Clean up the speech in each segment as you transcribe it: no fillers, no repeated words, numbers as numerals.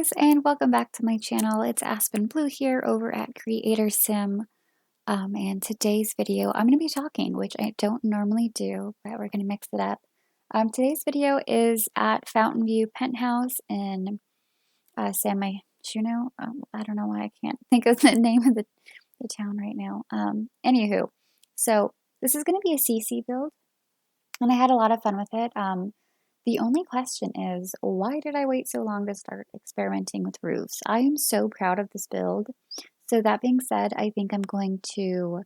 guys, and welcome back to my channel. It's @aspenblue here over at CreatorSim. And today's video, I'm going to be talking, which I don't normally do, but we're going to mix it up. Today's video is at Fountain View Penthouse in San Myshuno. I don't know why I can't think of the name of the town right now. Anywho, so this is going to be a CC build, and I had a lot of fun with it. The only question is, why did I wait so long to start experimenting with roofs? I am so proud of this build. So that being said, I think I'm going to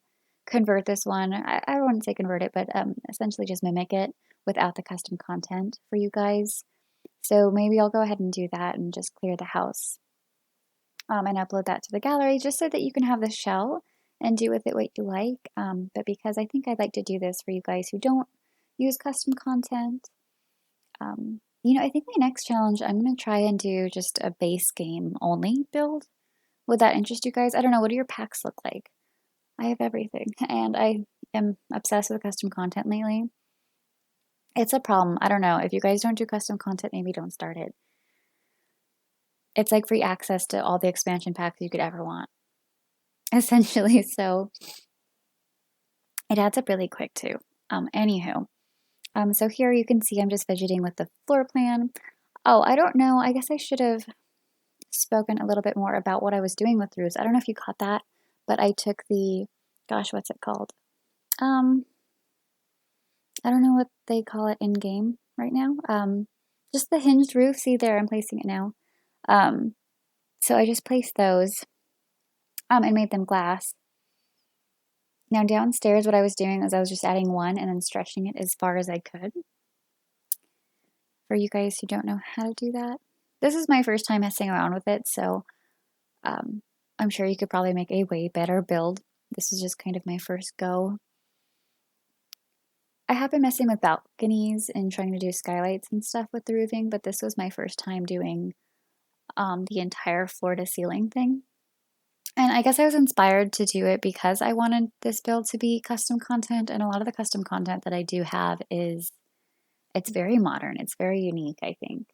convert this one. I wouldn't say convert it, but essentially just mimic it without the custom content for you guys. So maybe I'll go ahead and do that and just clear the house and upload that to the gallery just so that you can have the shell and do with it what you like. But because I think I'd like to do this for you guys who don't use custom content, I think my next challenge, I'm going to try and do just a base game only build. Would that interest you guys? I don't know. What do your packs look like? I have everything, and I am obsessed with custom content lately. It's a problem. I don't know. If you guys don't do custom content, maybe don't start it. It's like free access to all the expansion packs you could ever want, essentially. So it adds up really quick too. Anywho. So here you can see I'm just fidgeting with the floor plan. Oh, I don't know. I guess I should have spoken a little bit more about what I was doing with roofs. I don't know if you caught that, but I took the, gosh, what's it called? I don't know what they call it in game right now. Just the hinged roof. See there, I'm placing it now. So I just placed those and made them glass. Now downstairs, what I was doing is I was just adding one and then stretching it as far as I could. For you guys who don't know how to do that, this is my first time messing around with it, so I'm sure you could probably make a way better build. This is just kind of my first go. I have been messing with balconies and trying to do skylights and stuff with the roofing, but this was my first time doing the entire floor to ceiling thing. And I guess I was inspired to do it because I wanted this build to be custom content, and a lot of the custom content that I do have is, it's very modern. It's very unique, I think.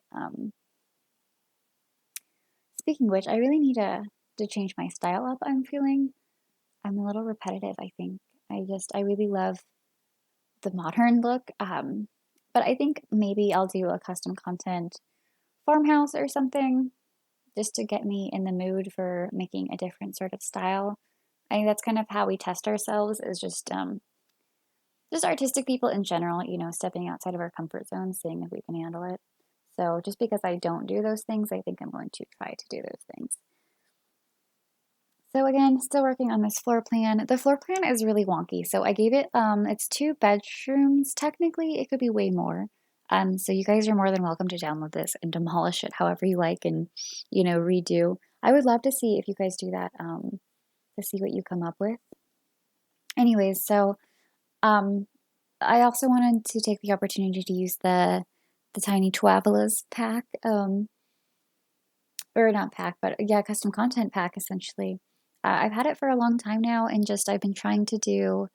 Speaking of which, I really need to change my style up. I'm a little repetitive, I think. I really love the modern look. But I think maybe I'll do a custom content farmhouse or something just to get me in the mood for making a different sort of style. I think that's kind of how we test ourselves, is just artistic people in general, stepping outside of our comfort zone, seeing if we can handle it. So just because I don't do those things, I think I'm going to try to do those things. So again, still working on this floor plan. The floor plan is really wonky. So I gave it, it's 2 bedrooms. Technically, it could be way more. So you guys are more than welcome to download this and demolish it however you like and, redo. I would love to see if you guys do that, to see what you come up with. Anyways, so I also wanted to take the opportunity to use the Tiny Twaveller pack, or not pack, but yeah, custom content pack essentially. I've had it for a long time now, and I've been trying to do,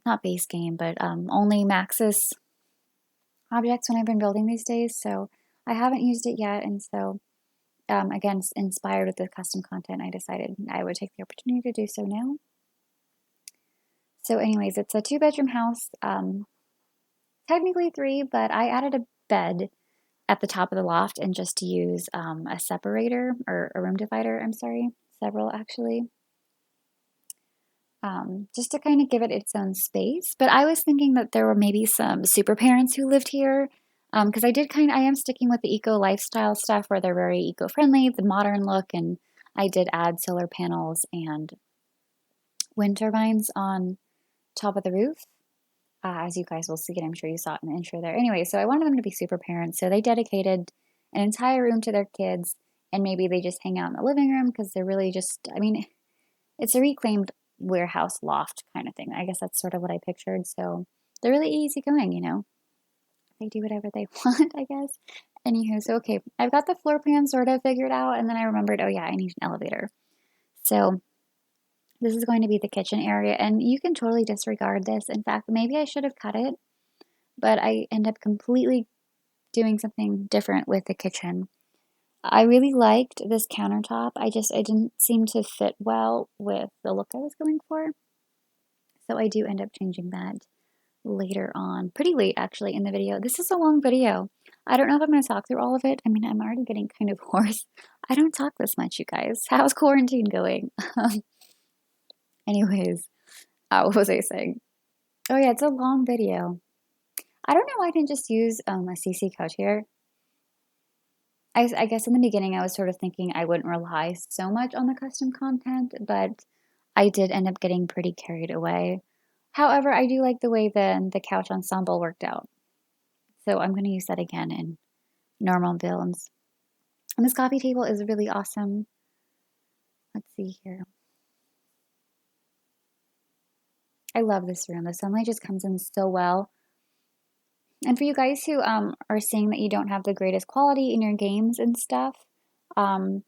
not base game, but only Maxis objects when I've been building these days, so I haven't used it yet, and so again, inspired with the custom content, I decided I would take the opportunity to do so now. So anyways, it's a 2-bedroom house, technically 3, but I added a bed at the top of the loft and just to use a separator, or a room divider, I'm sorry, several actually, just to kind of give it its own space. But I was thinking that there were maybe some super parents who lived here, because I am sticking with the eco lifestyle stuff where they're very eco-friendly, the modern look, and I did add solar panels and wind turbines on top of the roof. As you guys will see, and I'm sure you saw it in the intro there. Anyway, so I wanted them to be super parents, so they dedicated an entire room to their kids, and maybe they just hang out in the living room because they're really just, it's a reclaimed warehouse loft kind of thing. I guess that's sort of what I pictured, so they're really easygoing, They do whatever they want, I guess. Anywho, so okay, I've got the floor plan sort of figured out, and then I remembered, oh yeah, I need an elevator. So this is going to be the kitchen area, and you can totally disregard this. In fact, maybe I should have cut it, but I end up completely doing something different with the kitchen. I really liked this countertop. it didn't seem to fit well with the look I was going for. So I do end up changing that later on, pretty late actually in the video. This is a long video. I don't know if I'm going to talk through all of it. I mean, I'm already getting kind of hoarse. I don't talk this much, you guys. How's quarantine going? Anyways, what was I saying? Oh yeah, it's a long video. I don't know why I didn't just use a CC couch here. I guess in the beginning I was sort of thinking I wouldn't rely so much on the custom content, but I did end up getting pretty carried away. However, I do like the way the couch ensemble worked out. So I'm going to use that again in normal builds. And this coffee table is really awesome. Let's see here. I love this room. The sunlight just comes in so well. And for you guys who are saying that you don't have the greatest quality in your games and stuff, go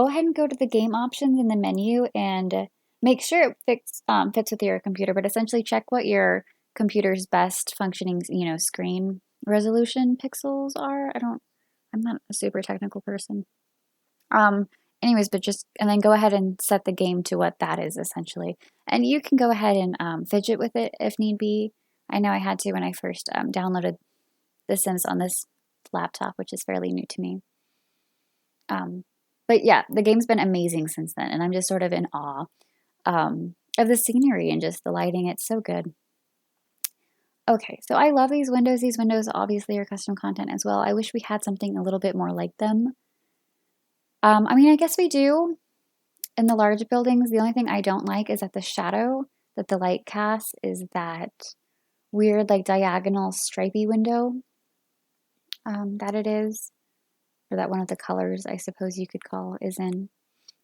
ahead and go to the game options in the menu and make sure it fits with your computer, but essentially check what your computer's best functioning, screen resolution pixels are. I'm not a super technical person. Anyways, and then go ahead and set the game to what that is essentially. And you can go ahead and fidget with it if need be. I know I had to when I first downloaded The Sims on this laptop, which is fairly new to me. But yeah, the game's been amazing since then, and I'm just sort of in awe of the scenery and just the lighting. It's so good. Okay, so I love these windows. These windows obviously are custom content as well. I wish we had something a little bit more like them. I mean, I guess we do in the large buildings. The only thing I don't like is that the shadow that the light casts is that weird, like, diagonal stripy window that it is, or that one of the colors, I suppose you could call, is in.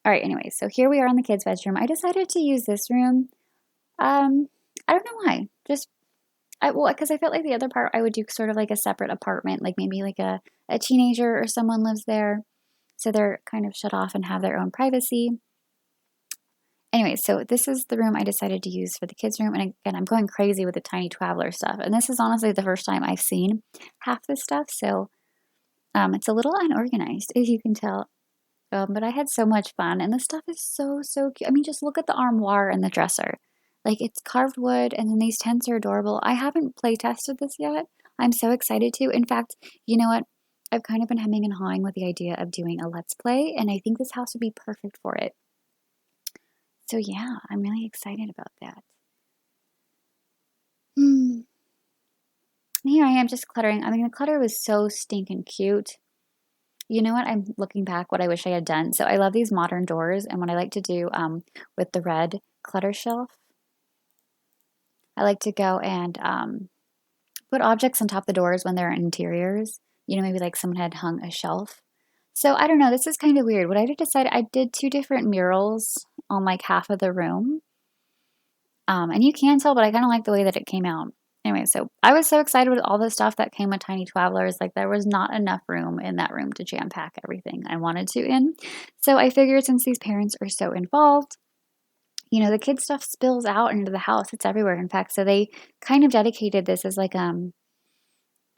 All right, anyways, so here we are in the kids' bedroom. I decided to use this room. I don't know why. Because I felt like the other part I would do sort of like a separate apartment, like maybe like a teenager or someone lives there. So they're kind of shut off and have their own privacy. Anyway, so this is the room I decided to use for the kids' room. And again, I'm going crazy with the Tiny Twaveller stuff. And this is honestly the first time I've seen half this stuff. So it's a little unorganized, as you can tell. But I had so much fun. And the stuff is so, so cute. I mean, just look at the armoire and the dresser. Like, it's carved wood, and then these tents are adorable. I haven't play tested this yet. I'm so excited to. In fact, you know what? I've kind of been hemming and hawing with the idea of doing a Let's Play, and I think this house would be perfect for it. So yeah, I'm really excited about that. Here I am just cluttering. I mean, the clutter was so stinking cute. You know what? I'm looking back what I wish I had done. So I love these modern doors, and what I like to do with the red clutter shelf, I like to go and put objects on top of the doors when they're interiors. You know, maybe like someone had hung a shelf. So I don't know, this is kind of weird. What I decided, I did 2 different murals on like half of the room. And you can tell, but I kind of like the way that it came out. Anyway, so I was so excited with all the stuff that came with Tiny Twavellers. Like, there was not enough room in that room to jam pack everything I wanted to in. So I figured since these parents are so involved, you know, the kids' stuff spills out into the house. It's everywhere, in fact. So they kind of dedicated this as like,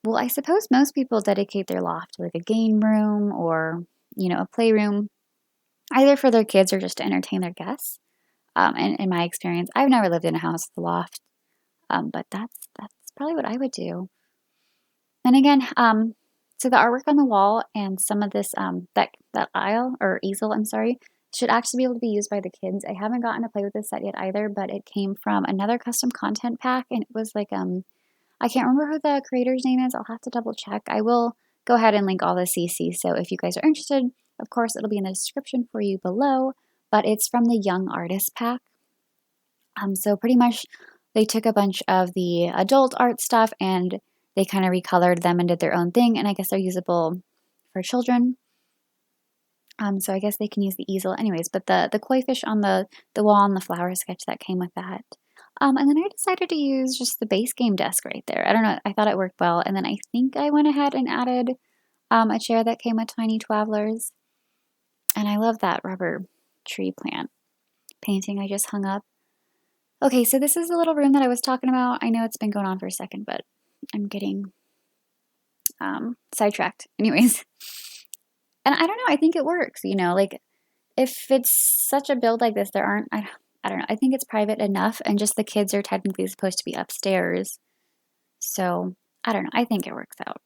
well, I suppose most people dedicate their loft to like a game room or, you know, a playroom, either for their kids or just to entertain their guests. And in my experience, I've never lived in a house with a loft, but that's probably what I would do. And again, so the artwork on the wall and some of this, that aisle or easel, I'm sorry, should actually be able to be used by the kids. I haven't gotten to play with this set yet either, but it came from another custom content pack, and it was like, I can't remember who the creator's name is. I'll have to double check. I will go ahead and link all the CC. So if you guys are interested, of course, it'll be in the description for you below, but it's from the Young Artist pack. So pretty much they took a bunch of the adult art stuff and they kind of recolored them and did their own thing. And I guess they're usable for children. So I guess they can use the easel anyways, but the koi fish on the wall and the flower sketch that came with that. And then I decided to use just the base game desk right there. I don't know, I thought it worked well. And then I think I went ahead and added a chair that came with Tiny Twavellers. And I love that rubber tree plant painting I just hung up. Okay, so this is the little room that I was talking about. I know it's been going on for a second, but I'm getting sidetracked. Anyways, And I don't know, I think it works, you know, like if it's such a build like this, there aren't, I don't know, I think it's private enough, and just the kids are technically supposed to be upstairs. So I don't know, I think it works out.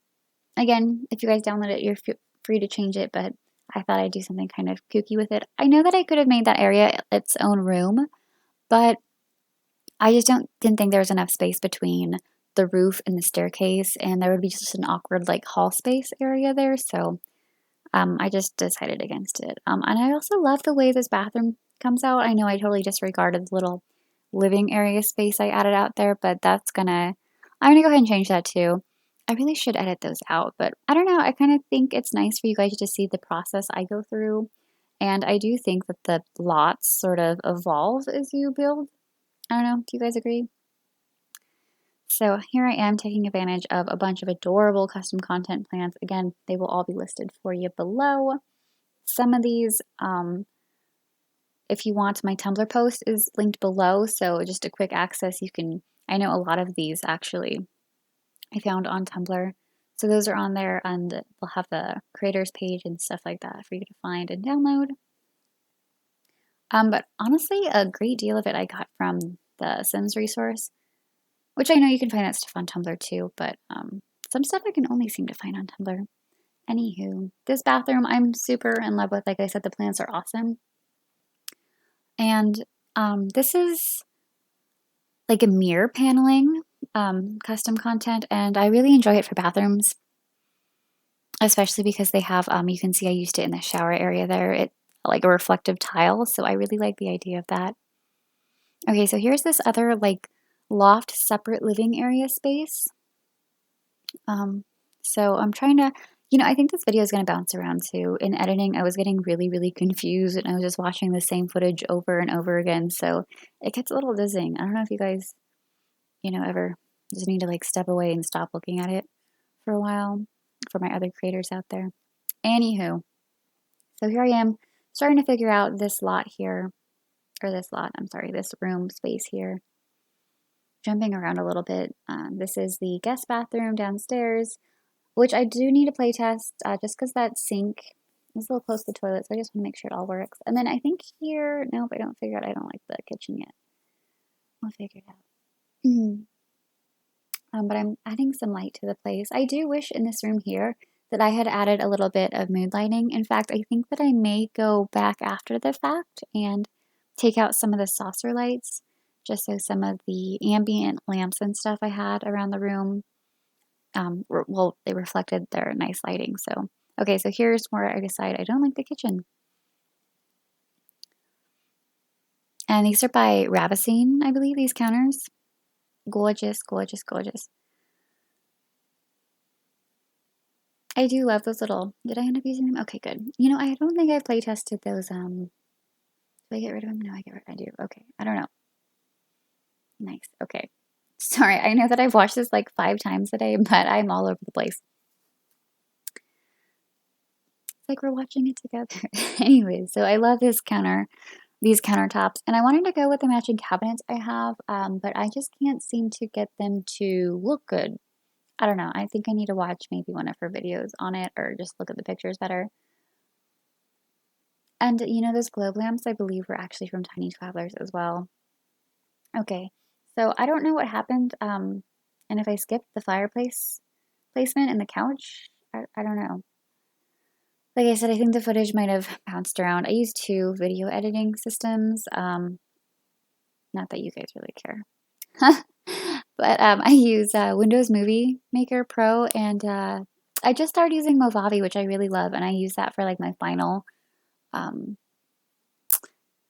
Again, if you guys download it, you're free to change it, but I thought I'd do something kind of kooky with it. I know that I could have made that area its own room, but I just didn't think there was enough space between the roof and the staircase, and there would be just an awkward like hall space area there, so I just decided against it. And I also love the way this bathroom comes out. I know I totally disregarded the little living area space I added out there, but I'm gonna go ahead and change that too. I really should edit those out, but I don't know. I kind of think it's nice for you guys to see the process I go through. And I do think that the lots sort of evolve as you build. I don't know. Do you guys agree? So here I am taking advantage of a bunch of adorable custom content plans. Again, they will all be listed for you below. Some of these, if you want, my Tumblr post is linked below, so just a quick access, you can, I know a lot of these actually I found on Tumblr. So those are on there, and they'll have the creators page and stuff like that for you to find and download. But honestly, a great deal of it I got from the Sims resource, which I know you can find that stuff on Tumblr too, but some stuff I can only seem to find on Tumblr. Anywho, this bathroom I'm super in love with. Like I said, the plants are awesome. And this is like a mirror paneling custom content, and I really enjoy it for bathrooms, especially because they have, you can see I used it in the shower area there. It's like a reflective tile, so I really like the idea of that. Okay, so here's this other like loft separate living area space. So I'm trying to, you know, I think this video is going to bounce around too. In editing, I was getting really, really confused, and I was just watching the same footage over and over again, so it gets a little dizzying. I don't know if you guys, you know, ever just need to like step away and stop looking at it for a while, for my other creators out there. Anywho, so here I am starting to figure out this lot here, or this lot, I'm sorry, this room space here. Jumping around a little bit. This is the guest bathroom downstairs, which I do need to play test just because that sink is a little close to the toilet, so I just want to make sure it all works. And then I think here, nope, I don't figure out, I don't like the kitchen yet. We'll figure it out. But I'm adding some light to the place. I do wish in this room here that I had added a little bit of mood lighting. In fact, I think that I may go back after the fact and take out some of the saucer lights, just so some of the ambient lamps and stuff I had around the room, well, they reflected their nice lighting. So, okay, so here's where I decide I don't like the kitchen. And these are by Ravicine, I believe, these counters. Gorgeous, gorgeous, gorgeous. I do love those little, did I end up using them? Okay, good. You know, I don't think I've play tested those, do I get rid of them? No, I do. Okay, I don't know. Nice, okay. Sorry, I know that I've watched this like 5 times today, but I'm all over the place. It's like we're watching it together. Anyway, so I love this these countertops, and I wanted to go with the matching cabinets I have, but I just can't seem to get them to look good. I don't know. I think I need to watch maybe one of her videos on it, or just look at the pictures better. And you know, those globe lamps I believe were actually from Tiny Twaveellers as well. Okay, so I don't know what happened, and if I skipped the fireplace placement and the couch, I don't know. Like I said, I think the footage might have bounced around. I use 2 video editing systems, not that you guys really care. But I use Windows Movie Maker Pro, and I just started using Movavi, which I really love, and I use that for like my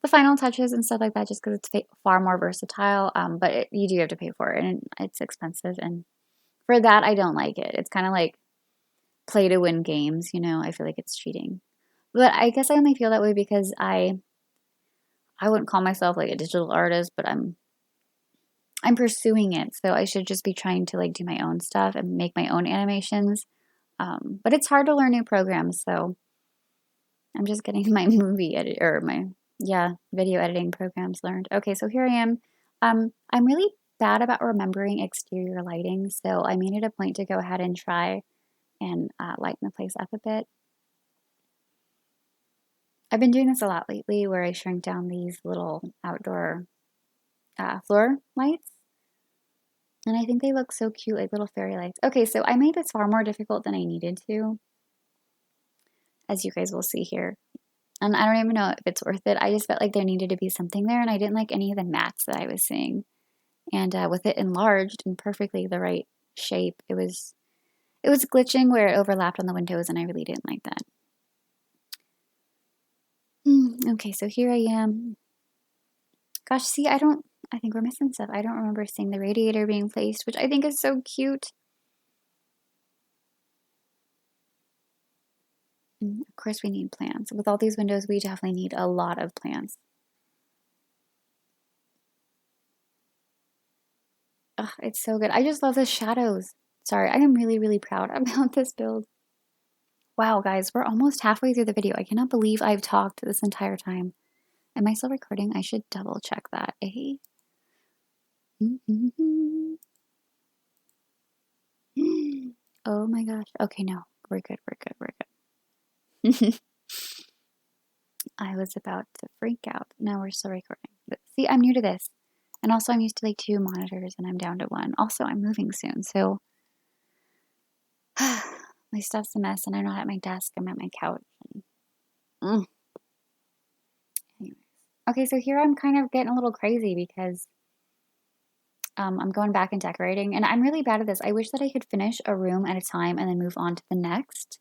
the final touches and stuff like that, just because it's far more versatile. But you do have to pay for it, and it's expensive, and for that I don't like it. It's kind of like play to win games, you know. I feel like it's cheating, but I guess I only feel that way because I wouldn't call myself like a digital artist, but I'm pursuing it, so I should just be trying to like do my own stuff and make my own animations. But it's hard to learn new programs, so I'm just getting my video editing programs learned. Okay, so here I am. I'm really bad about remembering exterior lighting, so I made it a point to go ahead and try and lighten the place up a bit. I've been doing this a lot lately where I shrink down these little outdoor floor lights. And I think they look so cute, like little fairy lights. Okay, so I made this far more difficult than I needed to, as you guys will see here. And I don't even know if it's worth it. I just felt like there needed to be something there, and I didn't like any of the mats that I was seeing. And with it enlarged in perfectly the right shape, it was glitching where it overlapped on the windows, and I really didn't like that. Okay, so here I am. Gosh, see, I think we're missing stuff. I don't remember seeing the radiator being placed, which I think is so cute. And of course, we need plants. With all these windows, we definitely need a lot of plants. Ugh, it's so good. I just love the shadows. Sorry, I am really, really proud about this build. Wow, guys, we're almost halfway through the video. I cannot believe I've talked this entire time. Am I still recording? I should double check that, eh? Oh my gosh. Okay, no. We're good, we're good, we're good. I was about to freak out. No, we're still recording. But see, I'm new to this. And also I'm used to like 2 monitors and I'm down to 1. Also, I'm moving soon, so my stuff's a mess and I'm not at my desk, I'm at my couch. Anyways. Okay, so here I'm kind of getting a little crazy because I'm going back and decorating, and I'm really bad at this. I wish that I could finish a room at a time and then move on to the next.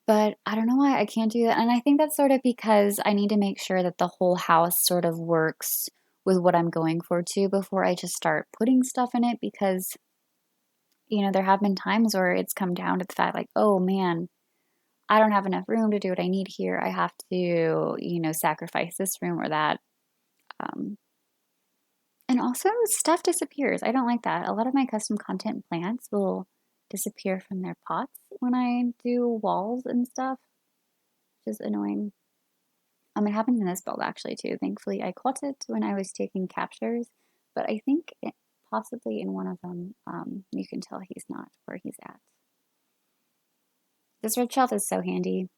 But I don't know why I can't do that. And I think that's sort of because I need to make sure that the whole house sort of works with what I'm going for too before I just start putting stuff in it, because, you know, there have been times where it's come down to the fact like, oh man, I don't have enough room to do what I need here. I have to, you know, sacrifice this room or that. And also stuff disappears. I don't like that. A lot of my custom content plants will disappear from their pots when I do walls and stuff, which is annoying. It happens in this build actually too. Thankfully I caught it when I was taking captures, but I think possibly in one of them, you can tell he's not where he's at. This red shelf is so handy.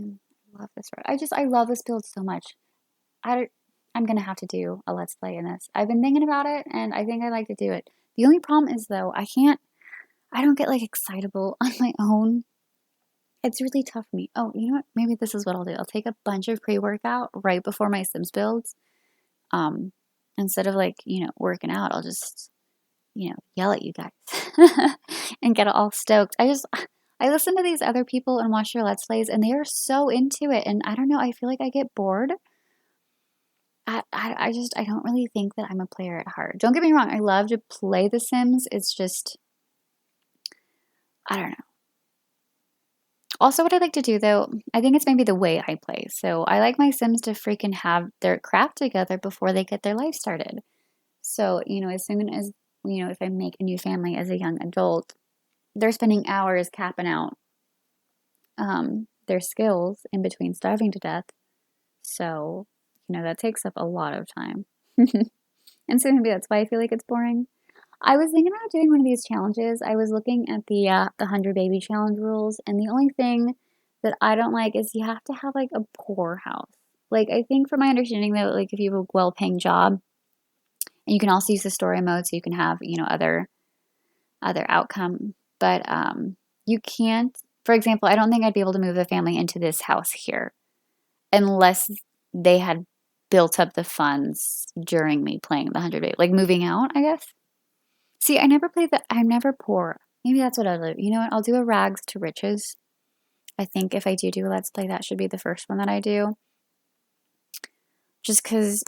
I love this red. I love this build so much. I'm gonna have to do a let's play in this. I've been thinking about it and I think I'd like to do it. The only problem is though, I don't get like excitable on my own. It's really tough for me. Oh, you know what? Maybe this is what I'll do. I'll take a bunch of pre-workout right before my Sims builds. Instead of like, you know, working out, I'll just, you know, yell at you guys and get all stoked. I listen to these other people and watch their let's plays and they are so into it. And I don't know, I feel like I get bored. I don't really think that I'm a player at heart. Don't get me wrong, I love to play The Sims. It's just, I don't know. Also, what I like to do though, I think it's maybe the way I play. So I like my Sims to freaking have their crap together before they get their life started. So, you know, as soon as, you know, if I make a new family as a young adult, they're spending hours capping out their skills in between starving to death. So, you know, that takes up a lot of time. And so maybe that's why I feel like it's boring. I was thinking about doing one of these challenges. I was looking at the 100 baby challenge rules, and the only thing that I don't like is you have to have like a poor house. Like I think from my understanding though, like if you have a well-paying job, and you can also use the story mode so you can have, you know, other outcome. But you can't, for example, I don't think I'd be able to move the family into this house here unless they had built up the funds during me playing the 100 baby, like moving out, I guess. See, I never played that. I'm never poor. Maybe that's what I'll do. You know what? I'll do a rags to riches. I think if I do a let's play, that should be the first one that I do. Just because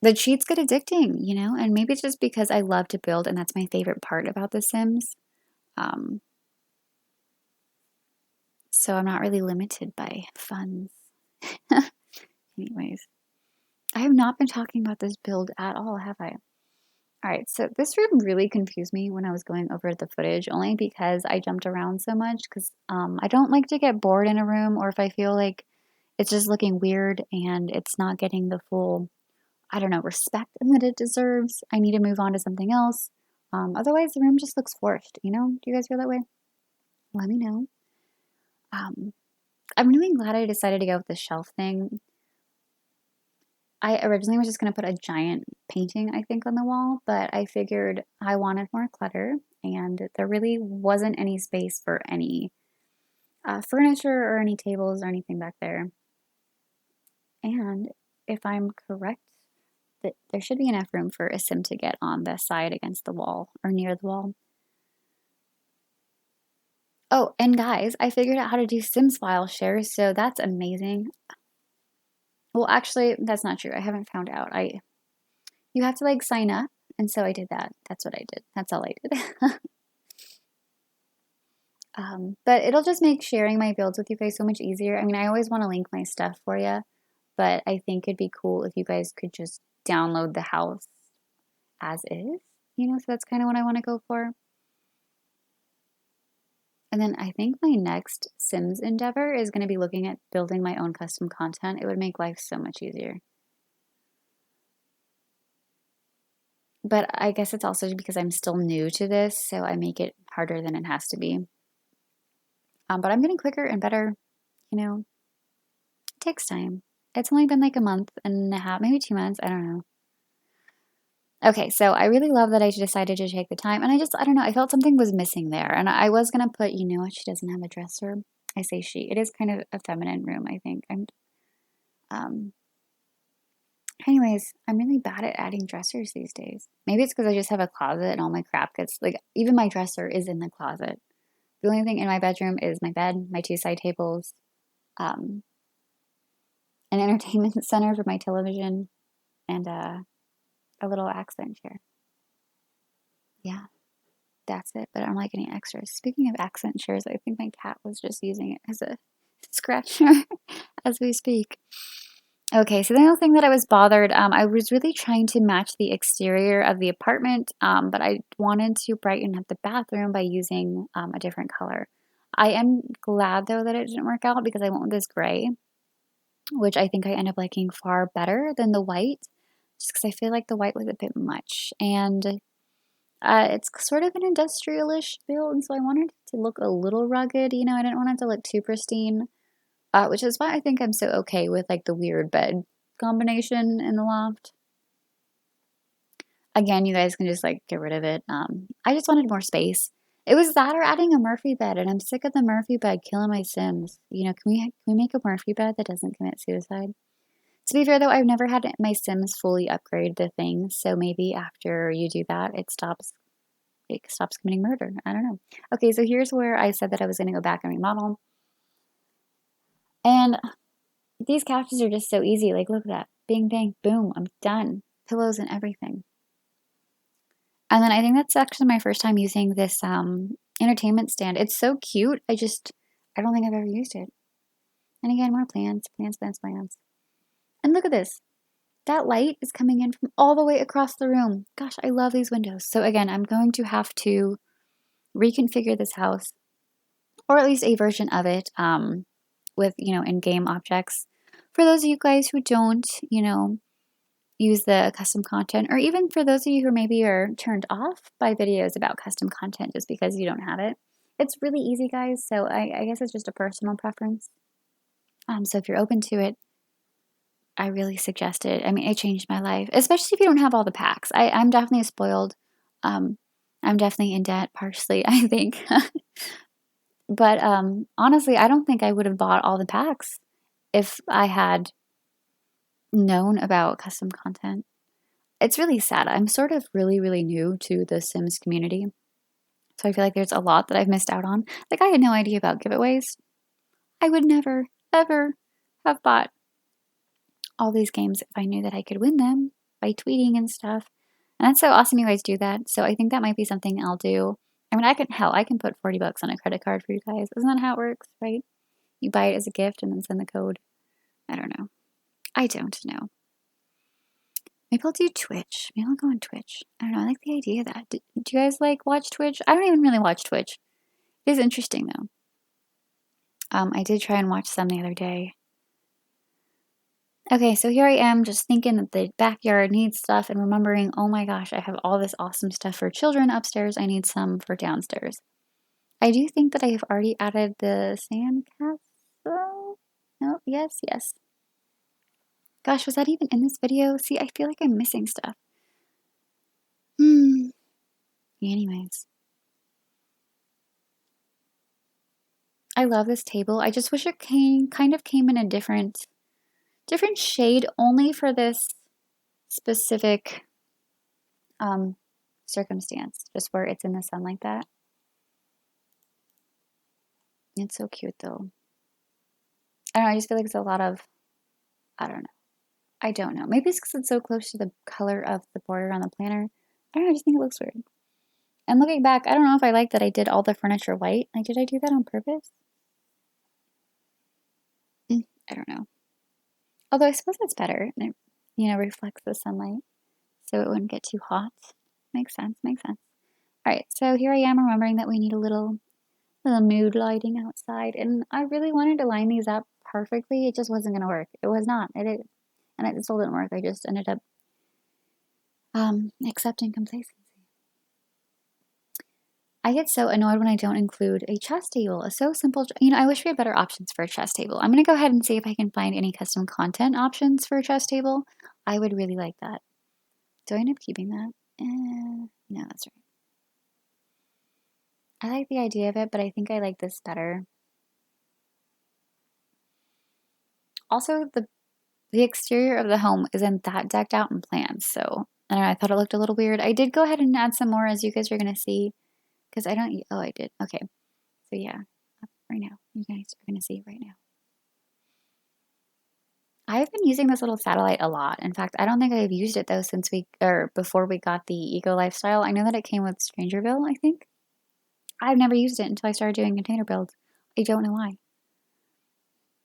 the cheats get addicting, you know? And maybe it's just because I love to build and that's my favorite part about The Sims. So I'm not really limited by funds. Anyways, I have not been talking about this build at all, have I? Alright, so this room really confused me when I was going over the footage, only because I jumped around so much, because I don't like to get bored in a room, or if I feel like it's just looking weird and it's not getting the full, I don't know, respect that it deserves. I need to move on to something else. Otherwise, the room just looks forced, you know? Do you guys feel that way? Let me know. I'm really glad I decided to go with the shelf thing. I originally was just going to put a giant painting, I think, on the wall, but I figured I wanted more clutter, and there really wasn't any space for any furniture or any tables or anything back there. And if I'm correct, that there should be enough room for a sim to get on the side against the wall or near the wall. Oh, and guys, I figured out how to do Sims file shares, so that's amazing. Well, actually, that's not true. I haven't found out. You have to like sign up, and so I did that. That's what I did. That's all I did. But it'll just make sharing my builds with you guys so much easier. I mean, I always want to link my stuff for you, but I think it'd be cool if you guys could just download the house as is, so that's kind of what I want to go for. And then I think my next Sims endeavor is going to be looking at building my own custom content. It would make life so much easier. But I guess it's also because I'm still new to this, so I make it harder than it has to be. But I'm getting quicker and better, it takes time. It's only been like a month and a half, maybe 2 months, I don't know. Okay, so I really love that I decided to take the time, and I don't know, I felt something was missing there, and I was gonna put, what, she doesn't have a dresser. I say she. It is kind of a feminine room, I think. Anyways, I'm really bad at adding dressers these days. Maybe it's because I just have a closet and all my crap gets, like, even my dresser is in the closet. The only thing in my bedroom is my bed, my 2 side tables, an entertainment center for my television, and a little accent chair. Yeah, that's it. But I don't like any extras. Speaking of accent chairs, I think my cat was just using it as a scratcher as we speak. Okay, so the other thing that I was bothered, I was really trying to match the exterior of the apartment, but I wanted to brighten up the bathroom by using a different color. I am glad, though, that it didn't work out because I went with this gray, which I think I end up liking far better than the white, just because I feel like the white was a bit much. And it's sort of an industrial-ish build, and so I wanted it to look a little rugged, I didn't want it to look too pristine. Which is why I think I'm so okay with like the weird bed combination in the loft. Again, you guys can just like get rid of it. I just wanted more space. It was that or adding a Murphy bed, and I'm sick of the Murphy bed killing my Sims. Can we make a Murphy bed that doesn't commit suicide? To be fair though, I've never had my Sims fully upgrade the thing, so maybe after you do that, it stops committing murder. I don't know. Okay, so here's where I said that I was going to go back and remodel. And these couches are just so easy. Like, look at that. Bing, bang, boom. I'm done. Pillows and everything. And then I think that's actually my first time using this entertainment stand. It's so cute. I don't think I've ever used it. And again, more plants. And look at this. That light is coming in from all the way across the room. Gosh, I love these windows. So again, I'm going to have to reconfigure this house, or at least a version of it, with, in-game objects. For those of you guys who don't, use the custom content, or even for those of you who maybe are turned off by videos about custom content just because you don't have it, it's really easy, guys. So I guess it's just a personal preference. So if you're open to it, I really suggest it. I mean, it changed my life, especially if you don't have all the packs. I'm definitely spoiled. I'm definitely in debt, partially, I think. But honestly, I don't think I would have bought all the packs if I had known about custom content. It's really sad. I'm sort of really, really new to the Sims community. So I feel like there's a lot that I've missed out on. Like, I had no idea about giveaways. I would never, ever have bought all these games if I knew that I could win them by tweeting and stuff. And that's so awesome you guys do that. So I think that might be something I'll do. I mean, I can put 40 bucks on a credit card for you guys. Isn't that how it works, right? You buy it as a gift and then send the code. I don't know. I don't know. Maybe I'll do Twitch. Maybe I'll go on Twitch. I don't know. I like the idea of that. Do you guys like watch Twitch? I don't even really watch Twitch. It is interesting though. I did try and watch some the other day. Okay, so here I am just thinking that the backyard needs stuff and remembering, oh my gosh, I have all this awesome stuff for children upstairs. I need some for downstairs. I do think that I have already added the sand castle. No, yes, yes. Gosh, was that even in this video? See, I feel like I'm missing stuff. Anyways. I love this table. I just wish it kind of came in a different shade only for this specific circumstance, just where it's in the sun like that. It's so cute though. I don't know, I just feel like it's a lot of, I don't know. I don't know. Maybe it's because it's so close to the color of the border on the planner. I don't know, I just think it looks weird. And looking back, I don't know if I like that I did all the furniture white. Like, did I do that on purpose? I don't know. Although I suppose it's better. And it, you know, reflects the sunlight so it wouldn't get too hot. Makes sense, makes sense. All right, so here I am remembering that we need a little mood lighting outside, and I really wanted to line these up perfectly. It just wasn't going to work. It was not. It did, and it still didn't work. I just ended up accepting complacency. I get so annoyed when I don't include a chess table. It's so simple. You know, I wish we had better options for a chess table. I'm going to go ahead and see if I can find any custom content options for a chess table. I would really like that. Do I end up keeping that? No, that's right. I like the idea of it, but I think I like this better. Also, the exterior of the home isn't that decked out in plants, so I don't know, I thought it looked a little weird. I did go ahead and add some more, as you guys are going to see, because I don't, oh, I did. Okay, so yeah, right now, you guys are going to see right now. I've been using this little satellite a lot. In fact, I don't think I've used it though since before we got the eco lifestyle. I know that it came with Strangerville, I think. I've never used it until I started doing container builds. I don't know why.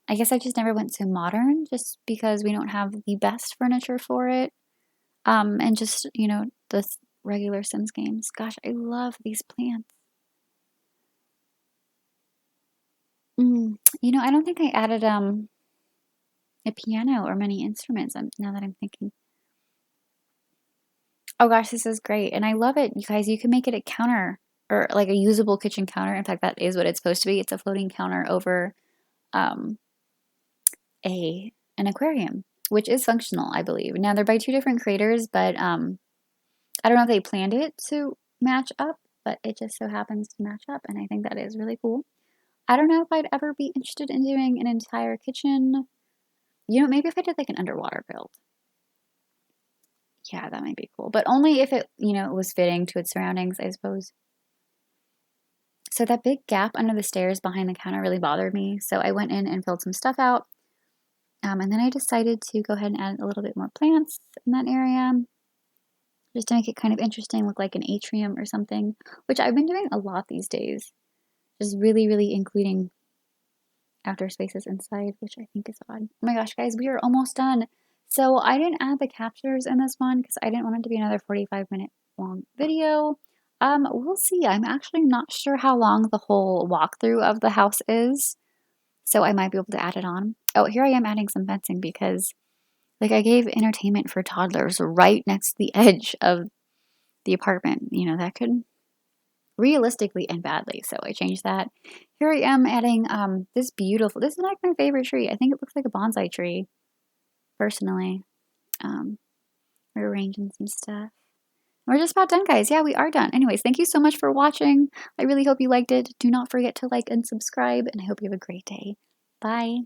I guess I just never went to modern just because we don't have the best furniture for it. And just, you know, the regular Sims games. Gosh, I love these plants. You know, I don't think I added a piano or many instruments now that I'm thinking. Oh gosh, this is great. And I love it, you guys. You can make it a counter or like a usable kitchen counter. In fact, that is what it's supposed to be. It's a floating counter over an aquarium, which is functional, I believe. Now they're by two different creators, but I don't know if they planned it to match up, but it just so happens to match up, and I think that is really cool. I don't know if I'd ever be interested in doing an entire kitchen. You know, maybe if I did like an underwater build. Yeah, that might be cool, but only if it, you know, was fitting to its surroundings, I suppose. So that big gap under the stairs behind the counter really bothered me, so I went in and filled some stuff out. And then I decided to go ahead and add a little bit more plants in that area, just to make it kind of interesting, look like an atrium or something, which I've been doing a lot these days. Just really, really including outdoor spaces inside, which I think is odd. Oh my gosh, guys, we are almost done. So I didn't add the captures in this one because I didn't want it to be another 45-minute long video. We'll see. I'm actually not sure how long the whole walkthrough of the house is, so I might be able to add it on. Oh, here I am adding some fencing because, like, I gave entertainment for toddlers right next to the edge of the apartment. You know, that could realistically end badly, so I changed that. Here I am adding this is like my favorite tree. I think it looks like a bonsai tree, personally. Rearranging some stuff. We're just about done, guys. Yeah, we are done. Anyways, thank you so much for watching. I really hope you liked it. Do not forget to like and subscribe, and I hope you have a great day. Bye.